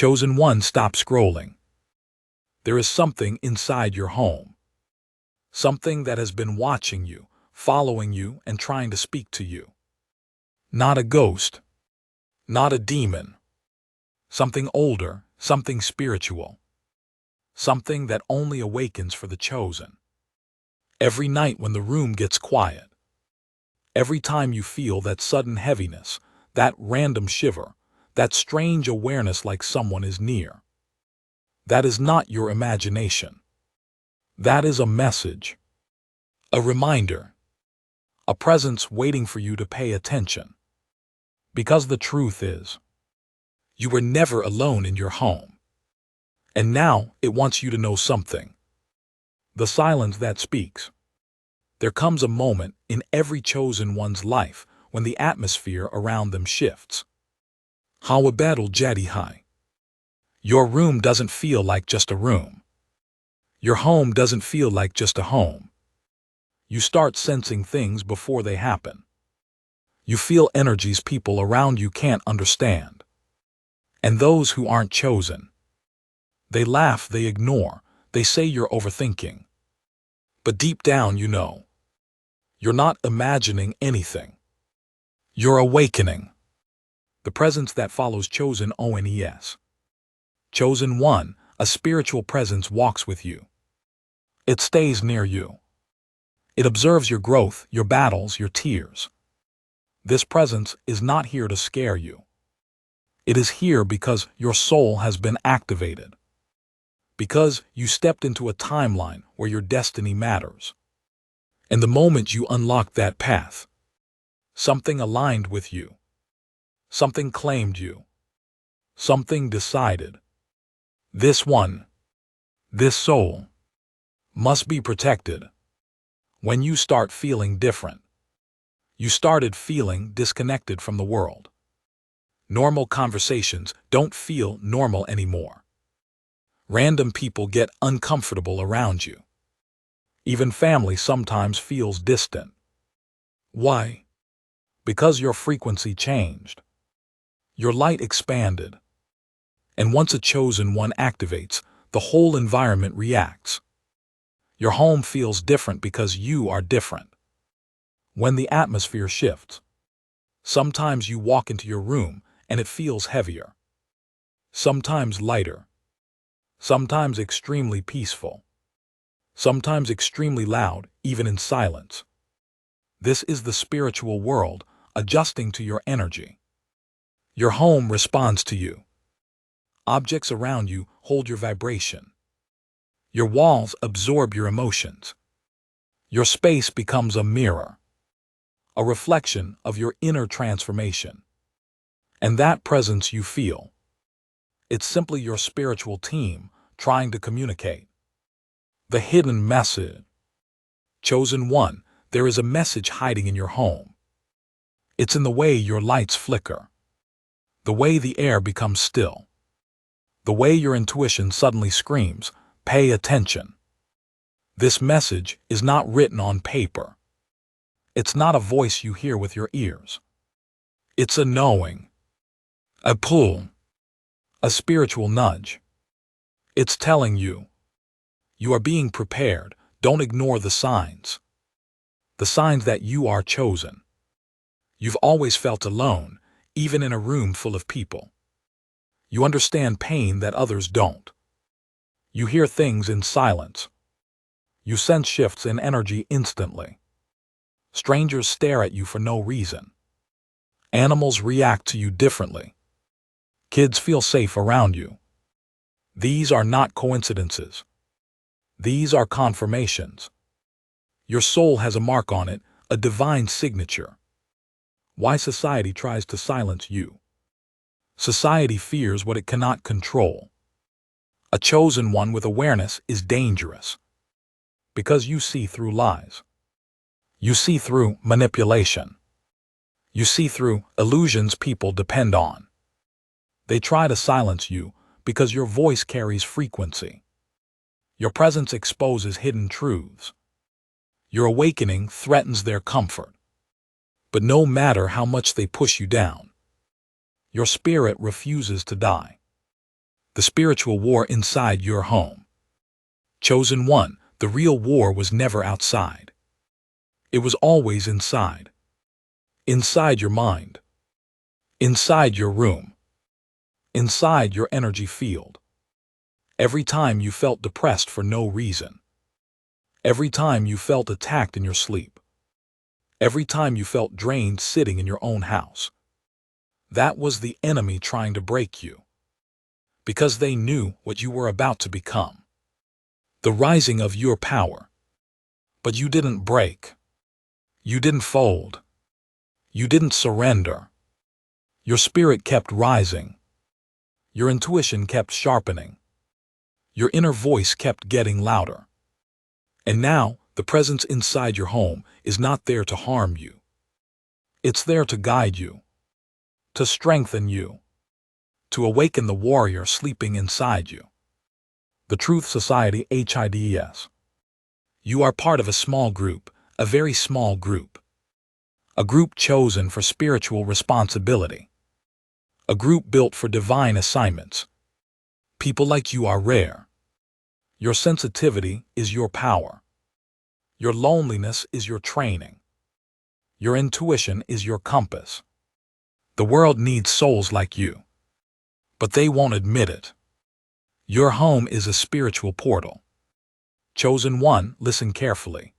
Chosen one, stop scrolling. There is something inside your home. Something that has been watching you, following you, and trying to speak to you. Not a ghost. Not a demon. Something older, something spiritual. Something that only awakens for the chosen. Every night when the room gets quiet. Every time you feel that sudden heaviness, that random shiver, that strange awareness like someone is near. That is not your imagination. That is a message. A reminder. A presence waiting for you to pay attention. Because the truth is, you were never alone in your home. And now it wants you to know something. The silence that speaks. There comes a moment in every chosen one's life when the atmosphere around them shifts. Hawabedul Jedihai. Your room doesn't feel like just a room. Your home doesn't feel like just a home. You start sensing things before they happen. You feel energies people around you can't understand. And those who aren't chosen. They laugh, they ignore, they say you're overthinking. But deep down you know. You're not imagining anything. You're awakening. The presence that follows chosen ONES. Chosen one, a spiritual presence walks with you. It stays near you. It observes your growth, your battles, your tears. This presence is not here to scare you. It is here because your soul has been activated. Because you stepped into a timeline where your destiny matters. And the moment you unlocked that path, something aligned with you. Something claimed you. Something decided. This one, this soul, must be protected. When you start feeling different, you started feeling disconnected from the world. Normal conversations don't feel normal anymore. Random people get uncomfortable around you. Even family sometimes feels distant. Why? Because your frequency changed. Your light expanded. And once a chosen one activates, the whole environment reacts. Your home feels different because you are different. When the atmosphere shifts, sometimes you walk into your room and it feels heavier. Sometimes lighter. Sometimes extremely peaceful. Sometimes extremely loud, even in silence. This is the spiritual world adjusting to your energy. Your home responds to you. Objects around you hold your vibration. Your walls absorb your emotions. Your space becomes a mirror, a reflection of your inner transformation. And that presence you feel, it's simply your spiritual team trying to communicate. The hidden message. Chosen one, there is a message hiding in your home. It's in the way your lights flicker, the way the air becomes still, the way your intuition suddenly screams, pay attention. This message is not written on paper. It's not a voice you hear with your ears. It's a knowing, a pull, a spiritual nudge. It's telling you, you are being prepared, don't ignore the signs. The signs that you are chosen. You've always felt alone, even in a room full of people. You understand pain that others don't. You hear things in silence. You sense shifts in energy instantly. Strangers stare at you for no reason. Animals react to you differently. Kids feel safe around you. These are not coincidences. These are confirmations. Your soul has a mark on it, a divine signature. Why society tries to silence you? Society fears what it cannot control. A chosen one with awareness is dangerous. Because you see through lies. You see through manipulation. You see through illusions people depend on. They try to silence you because your voice carries frequency. Your presence exposes hidden truths. Your awakening threatens their comfort. But no matter how much they push you down, your spirit refuses to die. The spiritual war inside your home. Chosen one, the real war was never outside. It was always inside. Inside your mind. Inside your room. Inside your energy field. Every time you felt depressed for no reason. Every time you felt attacked in your sleep. Every time you felt drained sitting in your own house. That was the enemy trying to break you. Because they knew what you were about to become. The rising of your power. But you didn't break. You didn't fold. You didn't surrender. Your spirit kept rising. Your intuition kept sharpening. Your inner voice kept getting louder. And now, the presence inside your home is not there to harm you. It's there to guide you, to strengthen you, to awaken the warrior sleeping inside you. The Truth Society HIDES. You are part of a small group, a very small group. A group chosen for spiritual responsibility. A group built for divine assignments. People like you are rare. Your sensitivity is your power. Your loneliness is your training. Your intuition is your compass. The world needs souls like you. But they won't admit it. Your home is a spiritual portal. Chosen one, listen carefully.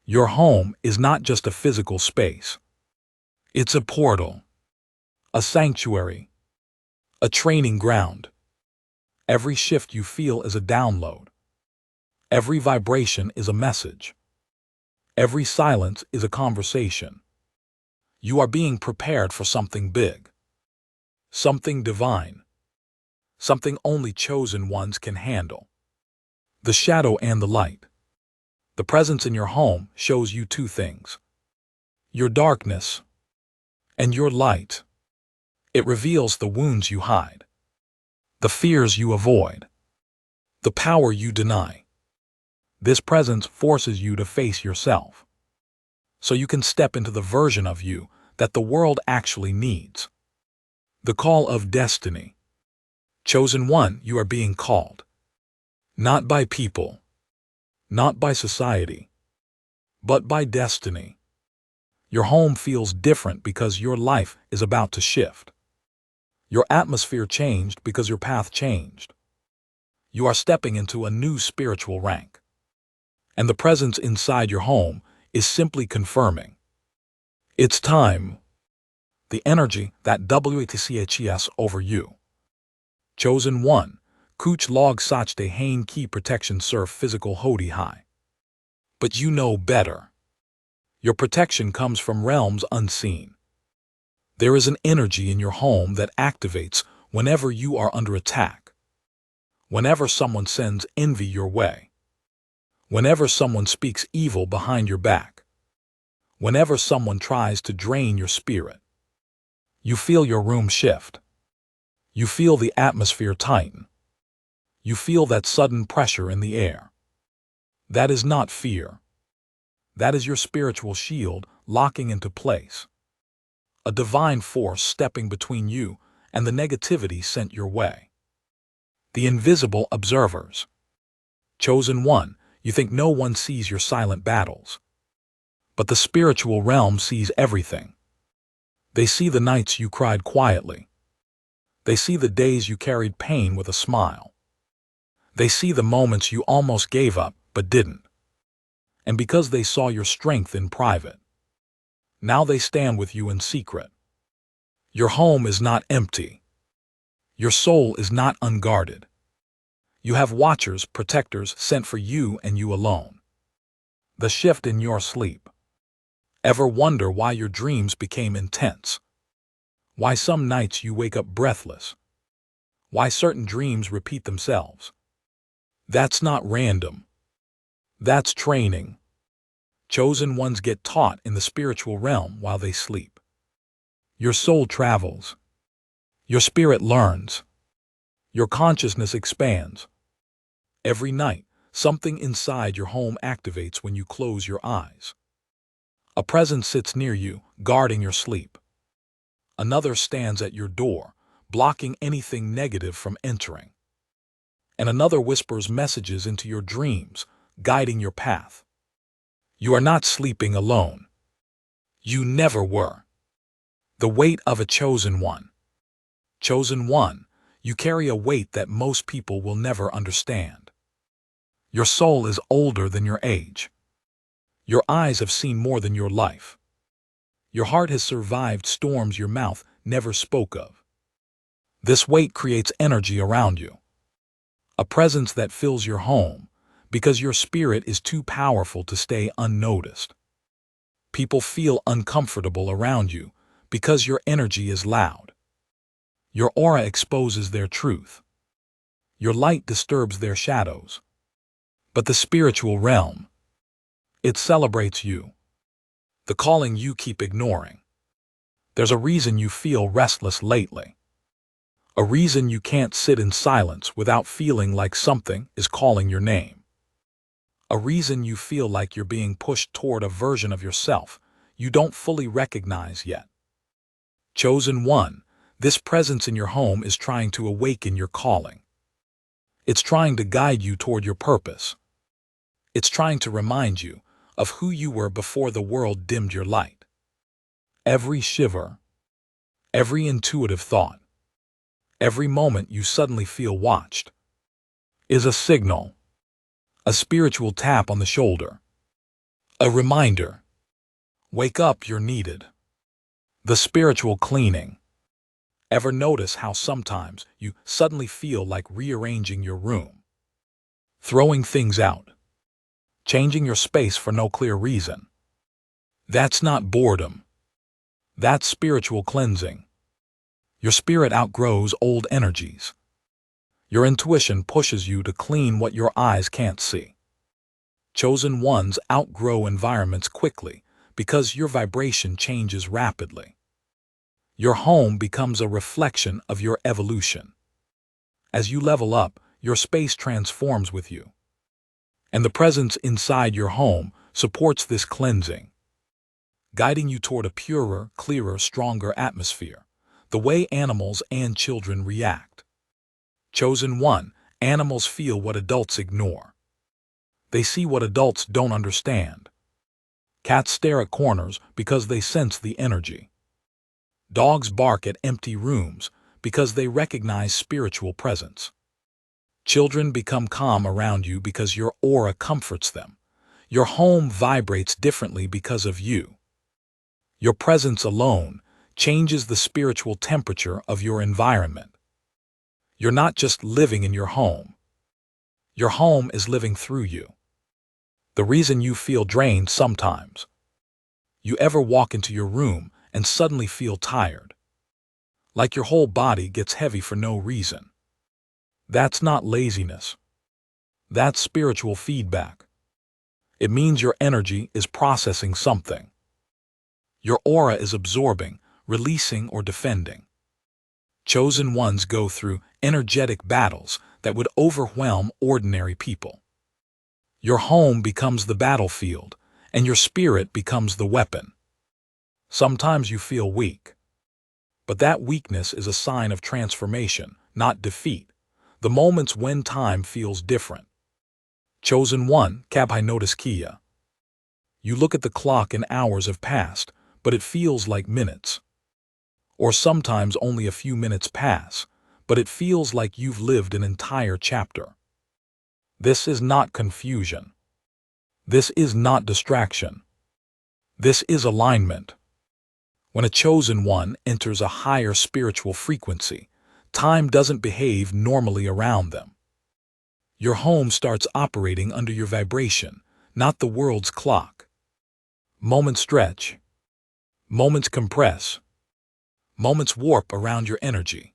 Your home is not just a physical space. It's a portal. A sanctuary. A training ground. Every shift you feel is a download. Every vibration is a message. Every silence is a conversation. You are being prepared for something big. Something divine. Something only chosen ones can handle. The shadow and the light. The presence in your home shows you two things. Your darkness and your light. It reveals the wounds you hide. The fears you avoid. The power you deny. This presence forces you to face yourself. So you can step into the version of you that the world actually needs. The call of destiny. Chosen one, you are being called. Not by people. Not by society. But by destiny. Your home feels different because your life is about to shift. Your atmosphere changed because your path changed. You are stepping into a new spiritual rank. And the presence inside your home is simply confirming. It's time. The energy that WATCHES over you. Chosen one, Kuch log sach de hain key protection surf physical hodi high. But you know better. Your protection comes from realms unseen. There is an energy in your home that activates whenever you are under attack. Whenever someone sends envy your way. Whenever someone speaks evil behind your back. Whenever someone tries to drain your spirit. You feel your room shift. You feel the atmosphere tighten. You feel that sudden pressure in the air. That is not fear. That is your spiritual shield locking into place. A divine force stepping between you and the negativity sent your way. The invisible observers. Chosen one, you think no one sees your silent battles. But the spiritual realm sees everything. They see the nights you cried quietly. They see the days you carried pain with a smile. They see the moments you almost gave up but didn't. And because they saw your strength in private, now they stand with you in secret. Your home is not empty. Your soul is not unguarded. You have watchers, protectors sent for you and you alone. The shift in your sleep. Ever wonder why your dreams became intense? Why some nights you wake up breathless? Why certain dreams repeat themselves? That's not random. That's training. Chosen ones get taught in the spiritual realm while they sleep. Your soul travels. Your spirit learns. Your consciousness expands. Every night, something inside your home activates when you close your eyes. A presence sits near you, guarding your sleep. Another stands at your door, blocking anything negative from entering. And another whispers messages into your dreams, guiding your path. You are not sleeping alone. You never were. The weight of a chosen one. Chosen one, you carry a weight that most people will never understand. Your soul is older than your age. Your eyes have seen more than your life. Your heart has survived storms your mouth never spoke of. This weight creates energy around you. A presence that fills your home, because your spirit is too powerful to stay unnoticed. People feel uncomfortable around you because your energy is loud. Your aura exposes their truth. Your light disturbs their shadows. But the spiritual realm, it celebrates you. The calling you keep ignoring. There's a reason you feel restless lately. A reason you can't sit in silence without feeling like something is calling your name. A reason you feel like you're being pushed toward a version of yourself you don't fully recognize yet. Chosen one, this presence in your home is trying to awaken your calling. It's trying to guide you toward your purpose. It's trying to remind you of who you were before the world dimmed your light. Every shiver, every intuitive thought, every moment you suddenly feel watched, is a signal, a spiritual tap on the shoulder, a reminder. Wake up, you're needed. The spiritual cleaning. Ever notice how sometimes you suddenly feel like rearranging your room, throwing things out, changing your space for no clear reason? That's not boredom. That's spiritual cleansing. Your spirit outgrows old energies. Your intuition pushes you to clean what your eyes can't see. Chosen ones outgrow environments quickly because your vibration changes rapidly. Your home becomes a reflection of your evolution. As you level up, your space transforms with you. And the presence inside your home supports this cleansing, guiding you toward a purer, clearer, stronger atmosphere, the way animals and children react. Chosen one, animals feel what adults ignore. They see what adults don't understand. Cats stare at corners because they sense the energy. Dogs bark at empty rooms because they recognize spiritual presence. Children become calm around you because your aura comforts them. Your home vibrates differently because of you. Your presence alone changes the spiritual temperature of your environment. You're not just living in your home. Your home is living through you. The reason you feel drained sometimes. You ever walk into your room and suddenly feel tired, like your whole body gets heavy for no reason? That's not laziness. That's spiritual feedback. It means your energy is processing something. Your aura is absorbing, releasing, or defending. Chosen ones go through energetic battles that would overwhelm ordinary people. Your home becomes the battlefield, and your spirit becomes the weapon. Sometimes you feel weak. But that weakness is a sign of transformation, not defeat. The moments when time feels different. Chosen one, Kabhai notice Kia. You look at the clock and hours have passed, but it feels like minutes. Or sometimes only a few minutes pass, but it feels like you've lived an entire chapter. This is not confusion. This is not distraction. This is alignment. When a chosen one enters a higher spiritual frequency, time doesn't behave normally around them. Your home starts operating under your vibration, not the world's clock. Moments stretch. Moments compress. Moments warp around your energy.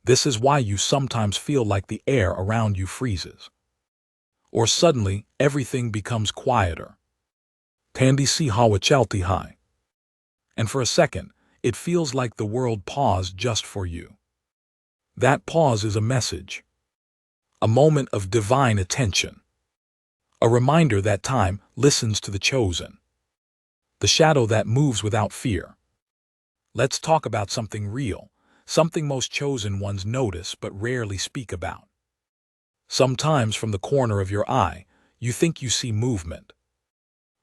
This is why you sometimes feel like the air around you freezes. Or suddenly, everything becomes quieter. Tandi si hawa chalti hai. And for a second, it feels like the world paused just for you. That pause is a message. A moment of divine attention. A reminder that time listens to the chosen. The shadow that moves without fear. Let's talk about something real, something most chosen ones notice but rarely speak about. Sometimes from the corner of your eye, you think you see movement.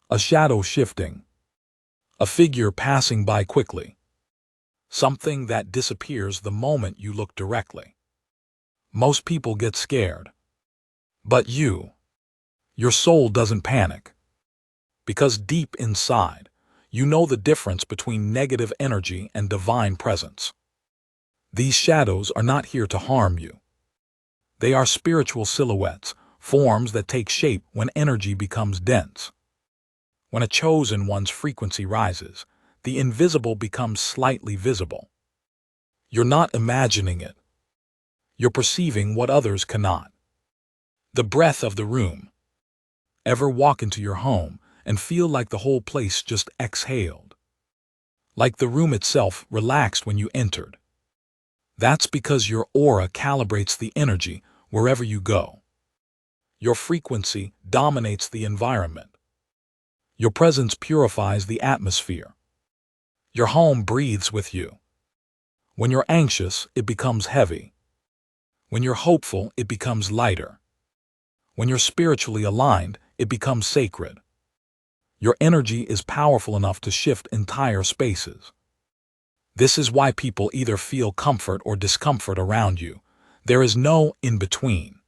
A shadow shifting. A figure passing by quickly. Something that disappears the moment you look directly. Most people get scared. But your soul doesn't panic. Because deep inside, you know the difference between negative energy and divine presence. These shadows are not here to harm you. They are spiritual silhouettes, forms that take shape when energy becomes dense. When a chosen one's frequency rises, the invisible becomes slightly visible. You're not imagining it. You're perceiving what others cannot. The breath of the room. Ever walk into your home and feel like the whole place just exhaled? Like the room itself relaxed when you entered. That's because your aura calibrates the energy wherever you go. Your frequency dominates the environment. Your presence purifies the atmosphere. Your home breathes with you. When you're anxious, it becomes heavy. When you're hopeful, it becomes lighter. When you're spiritually aligned, it becomes sacred. Your energy is powerful enough to shift entire spaces. This is why people either feel comfort or discomfort around you. There is no in-between.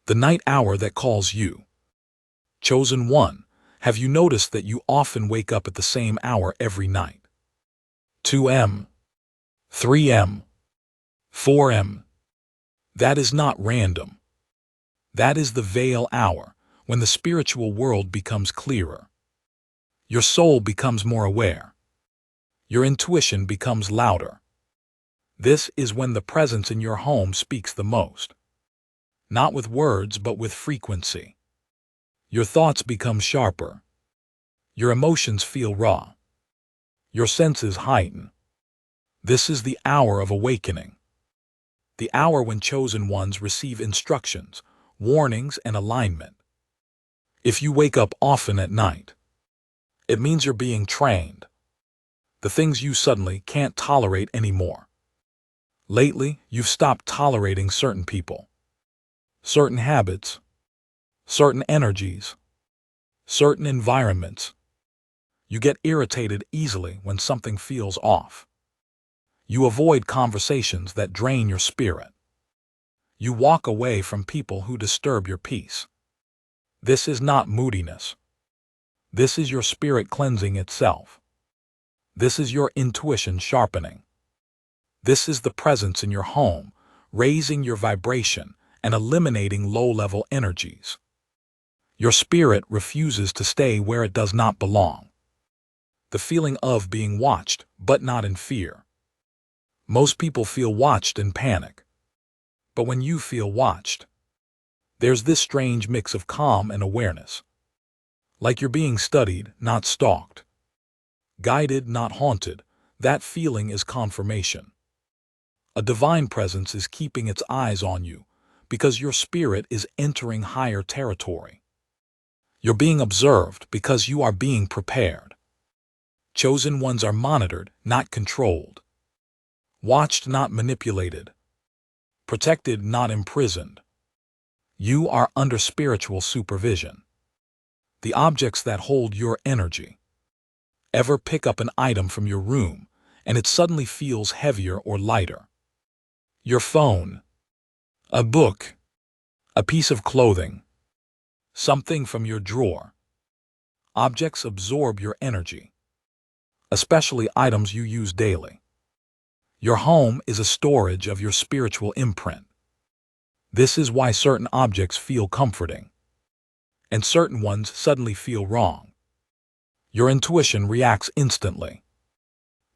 The night hour that calls you. Chosen one, have you noticed that you often wake up at the same hour every night? 2 a.m., 3 a.m., 4 a.m. That is not random. That is the veil hour, when the spiritual world becomes clearer. Your soul becomes more aware. Your intuition becomes louder. This is when the presence in your home speaks the most. Not with words, but with frequency. Your thoughts become sharper. Your emotions feel raw. Your senses heighten. This is the hour of awakening. The hour when chosen ones receive instructions, warnings, and alignment. If you wake up often at night, it means you're being trained. The things you suddenly can't tolerate anymore. Lately, you've stopped tolerating certain people, certain habits, certain energies, certain environments. You get irritated easily when something feels off. You avoid conversations that drain your spirit. You walk away from people who disturb your peace. This is not moodiness. This is your spirit cleansing itself. This is your intuition sharpening. This is the presence in your home, raising your vibration and eliminating low-level energies. Your spirit refuses to stay where it does not belong. The feeling of being watched, but not in fear. Most people feel watched and panic. But when you feel watched, there's this strange mix of calm and awareness. Like you're being studied, not stalked. Guided, not haunted. That feeling is confirmation. A divine presence is keeping its eyes on you because your spirit is entering higher territory. You're being observed because you are being prepared. Chosen ones are monitored, not controlled. Watched, not manipulated. Protected, not imprisoned. You are under spiritual supervision. The objects that hold your energy. Ever pick up an item from your room and it suddenly feels heavier or lighter? Your phone, a book, a piece of clothing, something from your drawer. Objects absorb your energy, especially items you use daily. Your home is a storage of your spiritual imprint. This is why certain objects feel comforting, and certain ones suddenly feel wrong. Your intuition reacts instantly,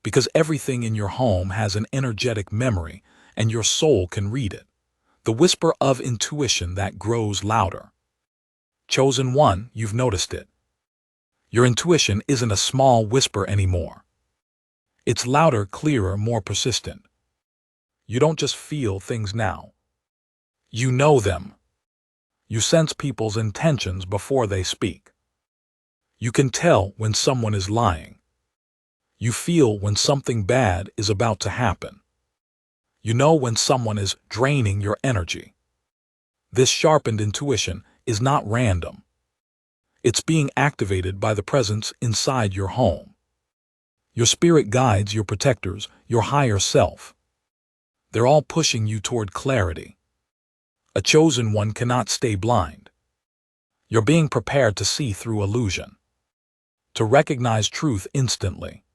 because everything in your home has an energetic memory and your soul can read it. The whisper of intuition that grows louder. Chosen one, you've noticed it. Your intuition isn't a small whisper anymore. It's louder, clearer, more persistent. You don't just feel things now. You know them. You sense people's intentions before they speak. You can tell when someone is lying. You feel when something bad is about to happen. You know when someone is draining your energy. This sharpened intuition is not random. It's being activated by the presence inside your home. Your spirit guides, your protectors, your higher self. They're all pushing you toward clarity. A chosen one cannot stay blind. You're being prepared to see through illusion, to recognize truth instantly,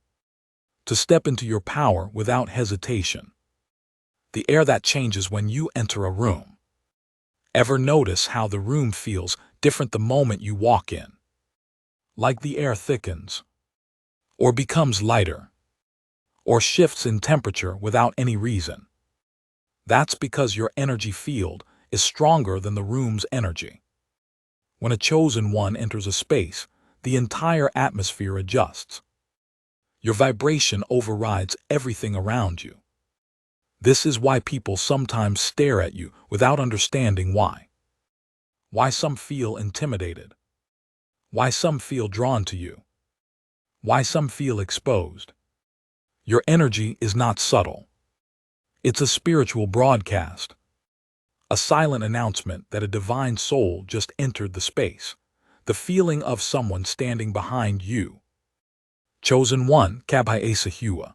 to step into your power without hesitation. The air that changes when you enter a room. Ever notice how the room feels different the moment you walk in? Like the air thickens, or becomes lighter, or shifts in temperature without any reason. That's because your energy field is stronger than the room's energy. When a chosen one enters a space, the entire atmosphere adjusts. Your vibration overrides everything around you. This is why people sometimes stare at you without understanding why. Why some feel intimidated. Why some feel drawn to you. Why some feel exposed. Your energy is not subtle. It's a spiritual broadcast. A silent announcement that a divine soul just entered the space. The feeling of someone standing behind you. Chosen one, Kabhai Asahua.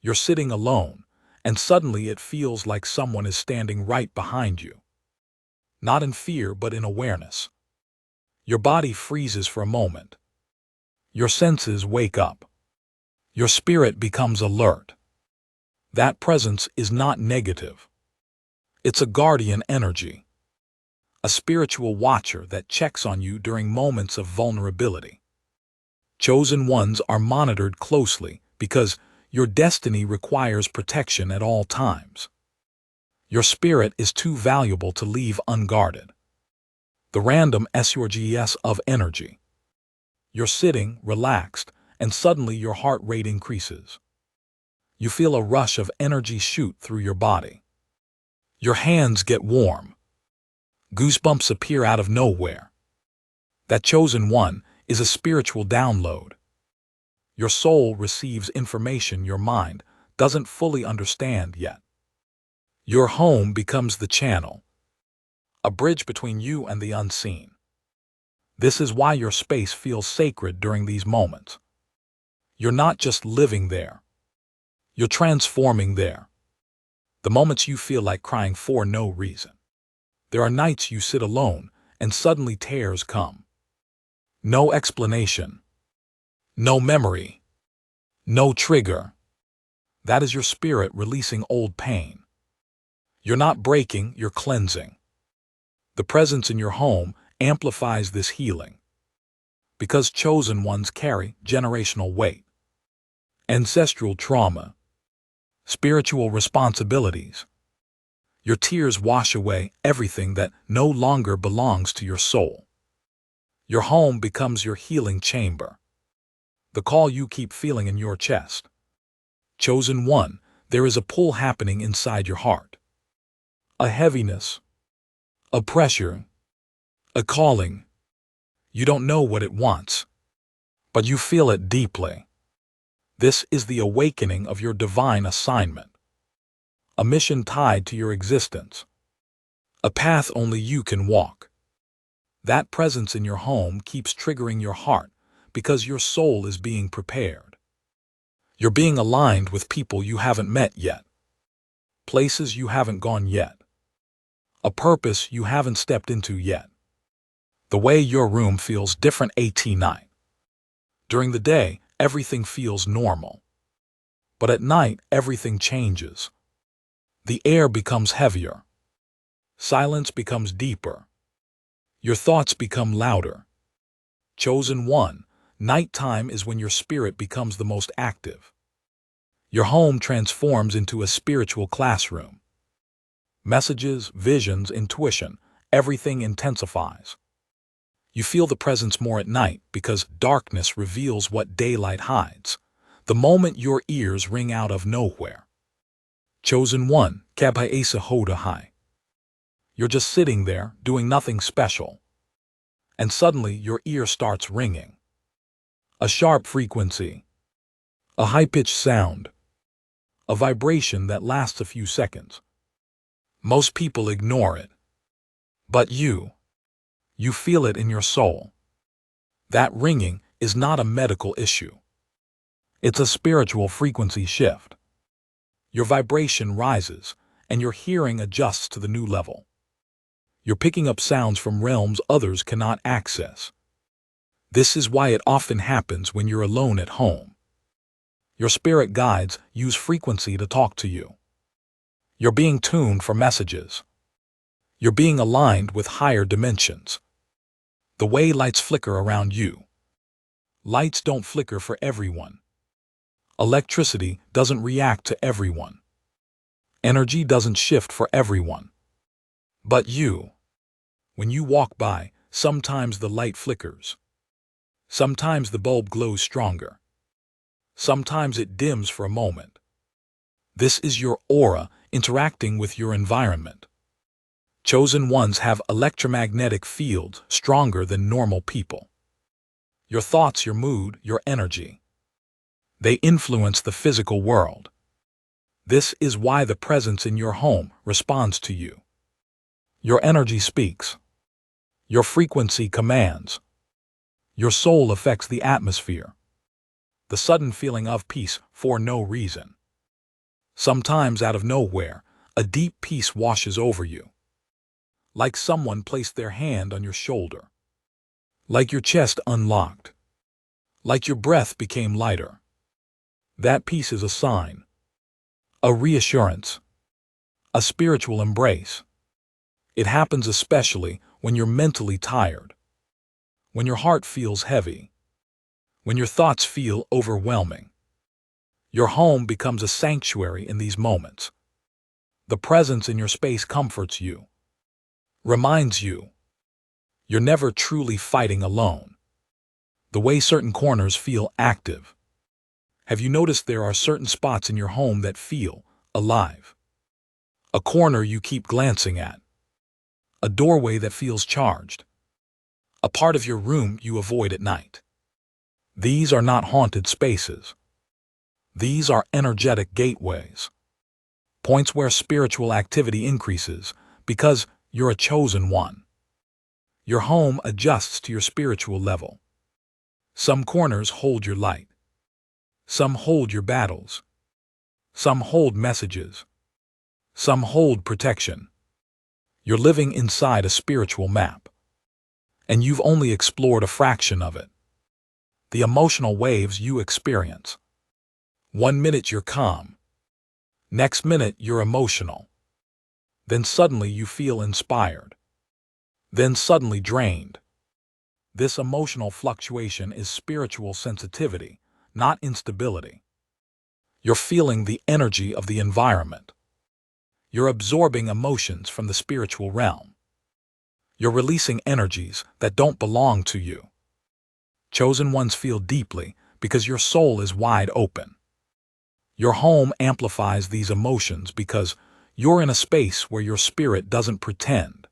You're sitting alone, and suddenly it feels like someone is standing right behind you. Not in fear, but in awareness. Your body freezes for a moment. Your senses wake up. Your spirit becomes alert. That presence is not negative. It's a guardian energy. A spiritual watcher that checks on you during moments of vulnerability. Chosen ones are monitored closely because your destiny requires protection at all times. Your spirit is too valuable to leave unguarded. The random surges of energy. You're sitting, relaxed, and suddenly your heart rate increases. You feel a rush of energy shoot through your body. Your hands get warm. Goosebumps appear out of nowhere. That chosen one is a spiritual download. Your soul receives information your mind doesn't fully understand yet. Your home becomes the channel, a bridge between you and the unseen. This is why your space feels sacred during these moments. You're not just living there. You're transforming there. The moments you feel like crying for no reason. There are nights you sit alone and suddenly tears come. No explanation. No memory. No trigger. That is your spirit releasing old pain. You're not breaking, you're cleansing. The presence in your home amplifies this healing. Because chosen ones carry generational weight, ancestral trauma, spiritual responsibilities. Your tears wash away everything that no longer belongs to your soul. Your home becomes your healing chamber. The call you keep feeling in your chest. Chosen one, there is a pull happening inside your heart. A heaviness. A pressure. A calling. You don't know what it wants, but you feel it deeply. This is the awakening of your divine assignment. A mission tied to your existence. A path only you can walk. That presence in your home keeps triggering your heart because your soul is being prepared. You're being aligned with people you haven't met yet. Places you haven't gone yet. A purpose you haven't stepped into yet. The way your room feels different at night. During the day, everything feels normal. But at night, everything changes. The air becomes heavier. Silence becomes deeper. Your thoughts become louder. Chosen one, nighttime is when your spirit becomes the most active. Your home transforms into a spiritual classroom. Messages, visions, intuition, everything intensifies. You feel the presence more at night because darkness reveals what daylight hides. The moment your ears ring out of nowhere. Chosen one, Kabhai Asa Hodahai. You're just sitting there, doing nothing special. And suddenly your ear starts ringing. A sharp frequency. A high-pitched sound. a vibration that lasts a few seconds. Most people ignore it. But you feel it in your soul. That ringing is not a medical issue. It's a spiritual frequency shift. Your vibration rises, and your hearing adjusts to the new level. You're picking up sounds from realms others cannot access. This is why it often happens when you're alone at home. Your spirit guides use frequency to talk to you. You're being tuned for messages. You're being aligned with higher dimensions. The way lights flicker around you. Lights don't flicker for everyone. Electricity doesn't react to everyone. Energy doesn't shift for everyone. But when you walk by, sometimes the light flickers. Sometimes the bulb glows stronger. Sometimes it dims for a moment. This is your aura interacting with your environment. Chosen ones have electromagnetic fields stronger than normal people. Your thoughts, your mood, your energy. They influence the physical world. This is why the presence in your home responds to you. Your energy speaks. Your frequency commands. Your soul affects the atmosphere. The sudden feeling of peace for no reason. Sometimes out of nowhere, a deep peace washes over you. Like someone placed their hand on your shoulder. Like your chest unlocked. Like your breath became lighter. That peace is a sign. A reassurance. A spiritual embrace. It happens especially when you're mentally tired. When your heart feels heavy. When your thoughts feel overwhelming. Your home becomes a sanctuary in these moments. The presence in your space comforts you. Reminds you you're never truly fighting alone. The way certain corners feel active. Have you noticed there are certain spots in your home that feel alive? A corner you keep glancing at. A doorway that feels charged. A part of your room you avoid at night. These are not haunted spaces. These are energetic gateways. Points where spiritual activity increases because you're a chosen one. Your home adjusts to your spiritual level. Some corners hold your light. Some hold your battles. Some hold messages. Some hold protection. You're living inside a spiritual map. And you've only explored a fraction of it. The emotional waves you experience. 1 minute you're calm. Next minute you're emotional. Then suddenly you feel inspired. Then suddenly drained. This emotional fluctuation is spiritual sensitivity, not instability. You're feeling the energy of the environment. You're absorbing emotions from the spiritual realm. You're releasing energies that don't belong to you. Chosen ones feel deeply because your soul is wide open. Your home amplifies these emotions because you're in a space where your spirit doesn't pretend.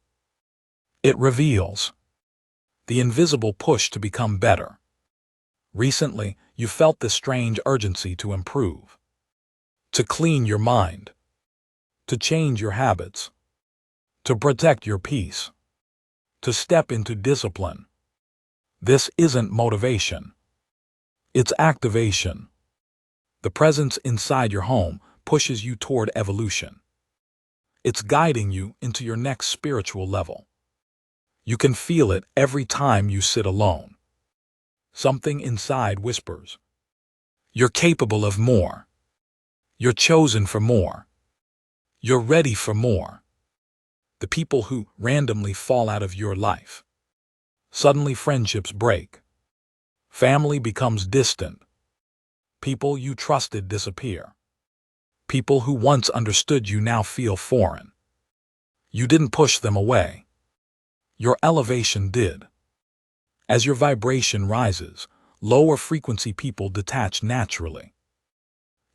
It reveals the invisible push to become better. Recently, you felt this strange urgency to improve, to clean your mind, to change your habits, to protect your peace, to step into discipline. This isn't motivation. It's activation. The presence inside your home pushes you toward evolution. It's guiding you into your next spiritual level. You can feel it every time you sit alone. Something inside whispers. You're capable of more. You're chosen for more. You're ready for more. The people who randomly fall out of your life. Suddenly friendships break. Family becomes distant. People you trusted disappear. People who once understood you now feel foreign. You didn't push them away. Your elevation did. As your vibration rises, lower frequency people detach naturally.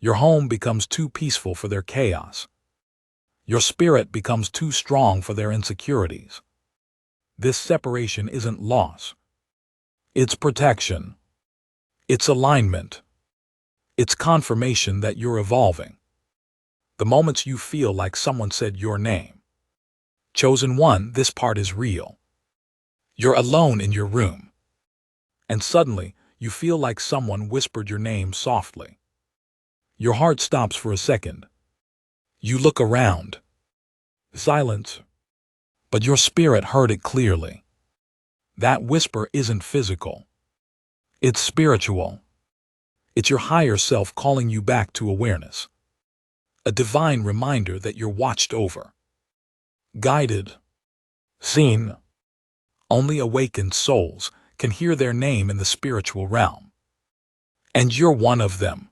Your home becomes too peaceful for their chaos. Your spirit becomes too strong for their insecurities. This separation isn't loss. It's protection. It's alignment. It's confirmation that you're evolving. The moments you feel like someone said your name. Chosen one, this part is real. You're alone in your room. And suddenly, you feel like someone whispered your name softly. Your heart stops for a second. You look around. Silence. But your spirit heard it clearly. That whisper isn't physical. It's spiritual. It's your higher self calling you back to awareness. A divine reminder that you're watched over. Guided. Seen. Only awakened souls can hear their name in the spiritual realm. And you're one of them.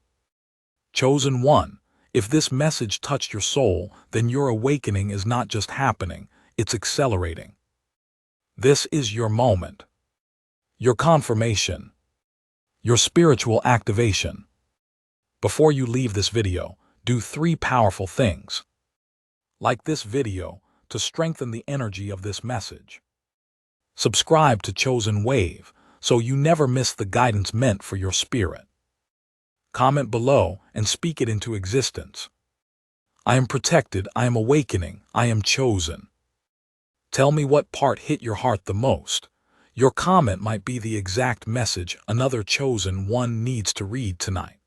Chosen one. If this message touched your soul, then your awakening is not just happening, it's accelerating. This is your moment. Your confirmation. Your spiritual activation. Before you leave this video, do 3 powerful things. Like this video to strengthen the energy of this message. Subscribe to Chosen Wave so you never miss the guidance meant for your spirit. Comment below and speak it into existence. I am protected, I am awakening, I am chosen. Tell me what part hit your heart the most. Your comment might be the exact message another chosen one needs to read tonight.